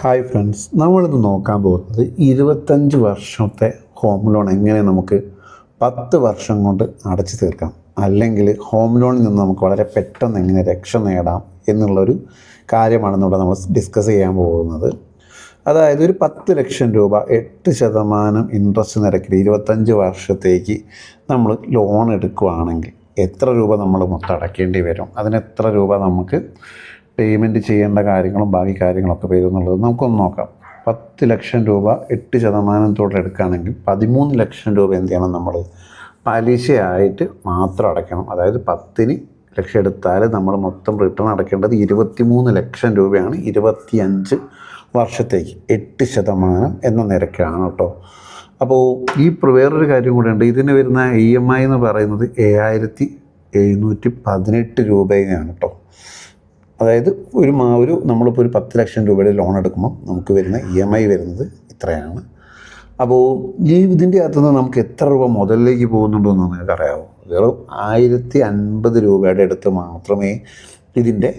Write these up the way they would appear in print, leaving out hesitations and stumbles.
Hi friends, നമ്മളിന്ന് നോക്കാൻ പോകുന്നത് 25 വർഷത്തെ ഹോം ലോൺ എങ്ങനെ നമുക്ക് 10 വർഷം കൊണ്ട് അടച്ചു തീർക്കാം, അല്ലെങ്കിൽ ഹോം ലോണിൽ നിന്ന് നമുക്ക് വളരെ പെട്ടെന്ന് എങ്ങനെ രക്ഷ നേടാം എന്നുള്ളൊരു കാര്യമാണെന്നിവിടെ നമ്മൾ ഡിസ്കസ് ചെയ്യാൻ പോകുന്നത്. അതായത് ഒരു 10 ലക്ഷം രൂപ 8% ഇൻട്രസ്റ്റ് നിരക്കിൽ 25 വർഷത്തേക്ക് നമ്മൾ ലോൺ എടുക്കുകയാണെങ്കിൽ എത്ര രൂപ നമ്മൾ മൊത്തം അടയ്ക്കേണ്ടി വരും, അതിന് എത്ര രൂപ നമുക്ക് പേയ്മെൻറ്റ് ചെയ്യേണ്ട കാര്യങ്ങളും ബാക്കി കാര്യങ്ങളൊക്കെ വരും എന്നുള്ളത് നമുക്കൊന്ന് നോക്കാം. 10 ലക്ഷം രൂപ 8% എടുക്കുകയാണെങ്കിൽ 13 ലക്ഷം രൂപ എന്ത് ചെയ്യണം, നമ്മൾ പലിശയായിട്ട് മാത്രം അടയ്ക്കണം. അതായത് 10 ലക്ഷം എടുത്താൽ നമ്മൾ മൊത്തം റിട്ടേൺ അടയ്ക്കേണ്ടത് 23 ലക്ഷം രൂപയാണ് 25 വർഷത്തേക്ക് 8% എന്ന നിരക്കാണ് കേട്ടോ. അപ്പോൾ ഈ വേറൊരു കാര്യം കൂടെ ഉണ്ട്. ഇതിന് വരുന്ന EMI എന്ന് പറയുന്നത് 7718 രൂപയാണ് കേട്ടോ. അതായത് നമ്മളിപ്പോൾ ഒരു 10 ലക്ഷം രൂപയുടെ ലോൺ എടുക്കുമ്പോൾ നമുക്ക് വരുന്ന EMI വരുന്നത് ഇത്രയാണ്. അപ്പോൾ ഇതിൻ്റെ അകത്തുനിന്ന് നമുക്ക് എത്ര രൂപ മുതലിലേക്ക് പോകുന്നുണ്ടോ എന്ന് നിങ്ങൾക്ക് അറിയാമോ? വെറും 1050 രൂപയുടെ അടുത്ത് മാത്രമേ ഇതിൻ്റെ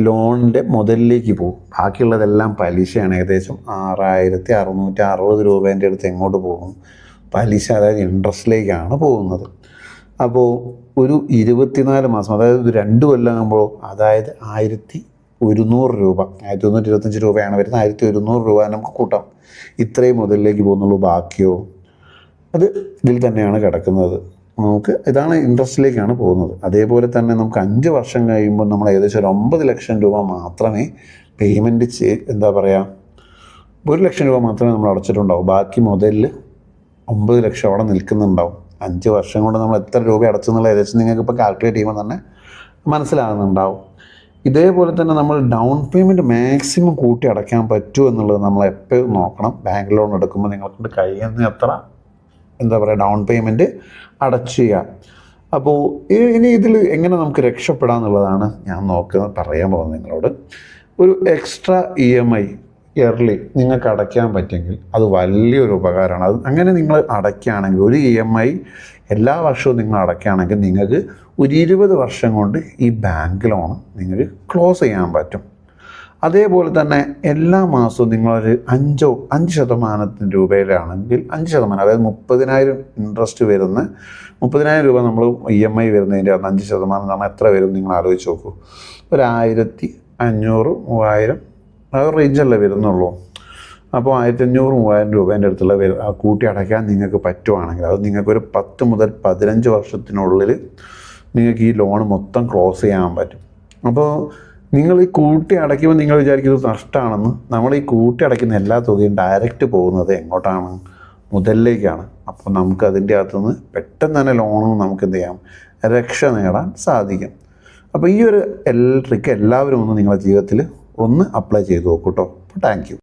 ലോണിൻ്റെ മുതലിലേക്ക് പോകും. ബാക്കിയുള്ളതെല്ലാം പലിശയാണ്. ഏകദേശം 6660 രൂപേൻ്റെ അടുത്ത് എങ്ങോട്ട് പോകും? പലിശ, അതായത് ഇൻട്രസ്റ്റിലേക്കാണ് പോകുന്നത്. അപ്പോൾ ഒരു 24 മാസം, അതായത് 2 കൊല്ലമാകുമ്പോൾ, അതായത് 1100 രൂപ, 1125 രൂപയാണ് വരുന്നത്. 1100 രൂപ നമുക്ക് കൂട്ടാം. ഇത്രയും മുതലിലേക്ക് പോകുന്നുള്ളൂ. ബാക്കിയോ അത് ഇതിൽ തന്നെയാണ് കിടക്കുന്നത്. ഇതാണ് ഇൻട്രസ്റ്റിലേക്കാണ് പോകുന്നത്. അതേപോലെ തന്നെ നമുക്ക് 5 വർഷം കഴിയുമ്പോൾ നമ്മൾ ഏകദേശം ഒരു 9 ലക്ഷം രൂപ മാത്രമേ പേയ്മെൻറ്റ് 1 ലക്ഷം രൂപ മാത്രമേ നമ്മൾ അടച്ചിട്ടുണ്ടാവും. ബാക്കി മുതലിൽ 9 ലക്ഷം അവിടെ നിൽക്കുന്നുണ്ടാവും. 5 വർഷം കൊണ്ട് നമ്മൾ എത്ര രൂപ അടച്ചെന്നുള്ള ഏകദേശം നിങ്ങൾക്ക് ഇപ്പോൾ കാൽക്കുലേറ്റ് ചെയ്യുമ്പോൾ തന്നെ മനസ്സിലാകുന്നുണ്ടാവും. ഇതേപോലെ തന്നെ നമ്മൾ ഡൗൺ പേയ്മെൻറ്റ് മാക്സിമം കൂട്ടി അടയ്ക്കാൻ പറ്റുമോ എന്നുള്ളത് നമ്മൾ എപ്പോഴും നോക്കണം. ബാങ്ക് ലോൺ എടുക്കുമ്പോൾ നിങ്ങൾക്കൊണ്ട് കഴിയുന്ന എത്ര ഡൗൺ പേയ്മെൻറ്റ് അടച്ചു ചെയ്യുക. അപ്പോൾ ഇനി ഇതിൽ എങ്ങനെ നമുക്ക് രക്ഷപ്പെടാം എന്നുള്ളതാണ് ഞാൻ പറയാൻ പോകുന്നത് നിങ്ങളോട്. ഒരു എക്സ്ട്രാ EMI ഇയർലി നിങ്ങൾക്ക് അടയ്ക്കാൻ പറ്റുമെങ്കിൽ അത് വലിയൊരു ഉപകാരമാണ്. അത് അങ്ങനെ നിങ്ങൾ അടയ്ക്കുകയാണെങ്കിൽ, ഒരു EMI എല്ലാ വർഷവും നിങ്ങൾ അടയ്ക്കുകയാണെങ്കിൽ നിങ്ങൾക്ക് ഒരു 20 വർഷം കൊണ്ട് ഈ ബാങ്ക് ലോൺ നിങ്ങൾക്ക് ക്ലോസ് ചെയ്യാൻ പറ്റും. അതേപോലെ തന്നെ എല്ലാ മാസവും നിങ്ങളൊരു 5% രൂപയിലാണെങ്കിൽ 5%, അതായത് 30,000 ഇൻട്രസ്റ്റ് വരുന്ന 30,000 രൂപ നമ്മൾ EMI വരുന്നതിൻ്റെ 5% നമ്മൾ എത്ര വരും നിങ്ങൾ ആലോചിച്ച് നോക്കൂ. ഒരു 1500 3000 ആ റേഞ്ചല്ലേ വരുന്നുള്ളൂ. അപ്പോൾ 1500 3000 രൂപേൻ്റെ അടുത്തുള്ള കൂട്ടി അടയ്ക്കാൻ നിങ്ങൾക്ക് പറ്റുവാണെങ്കിൽ അത് നിങ്ങൾക്കൊരു 10 മുതൽ 15 വർഷത്തിനുള്ളിൽ നിങ്ങൾക്ക് ഈ ലോൺ മൊത്തം ക്ലോസ് ചെയ്യാൻ പറ്റും. അപ്പോൾ നിങ്ങൾ ഈ കൂട്ടി അടയ്ക്കുമ്പോൾ നിങ്ങൾ വിചാരിക്കുന്നത് നഷ്ടമാണെന്ന്. നമ്മൾ ഈ കൂട്ടി അടയ്ക്കുന്ന എല്ലാ തുകയും ഡയറക്റ്റ് പോകുന്നത് എങ്ങോട്ടാണ്? മുതലിലേക്കാണ്. അപ്പോൾ നമുക്ക് അതിൻ്റെ അകത്തുനിന്ന് പെട്ടെന്ന് തന്നെ ലോണും നമുക്ക് എന്ത് ചെയ്യാം, രക്ഷ നേടാൻ സാധിക്കും. അപ്പോൾ ഈ ഒരു ട്രിക്ക് എല്ലാവരും ഒന്ന് നിങ്ങളുടെ ജീവിതത്തിൽ ഒന്ന് അപ്ലൈ ചെയ്ത് നോക്കൂ കേട്ടോ. അപ്പോൾ താങ്ക് യു.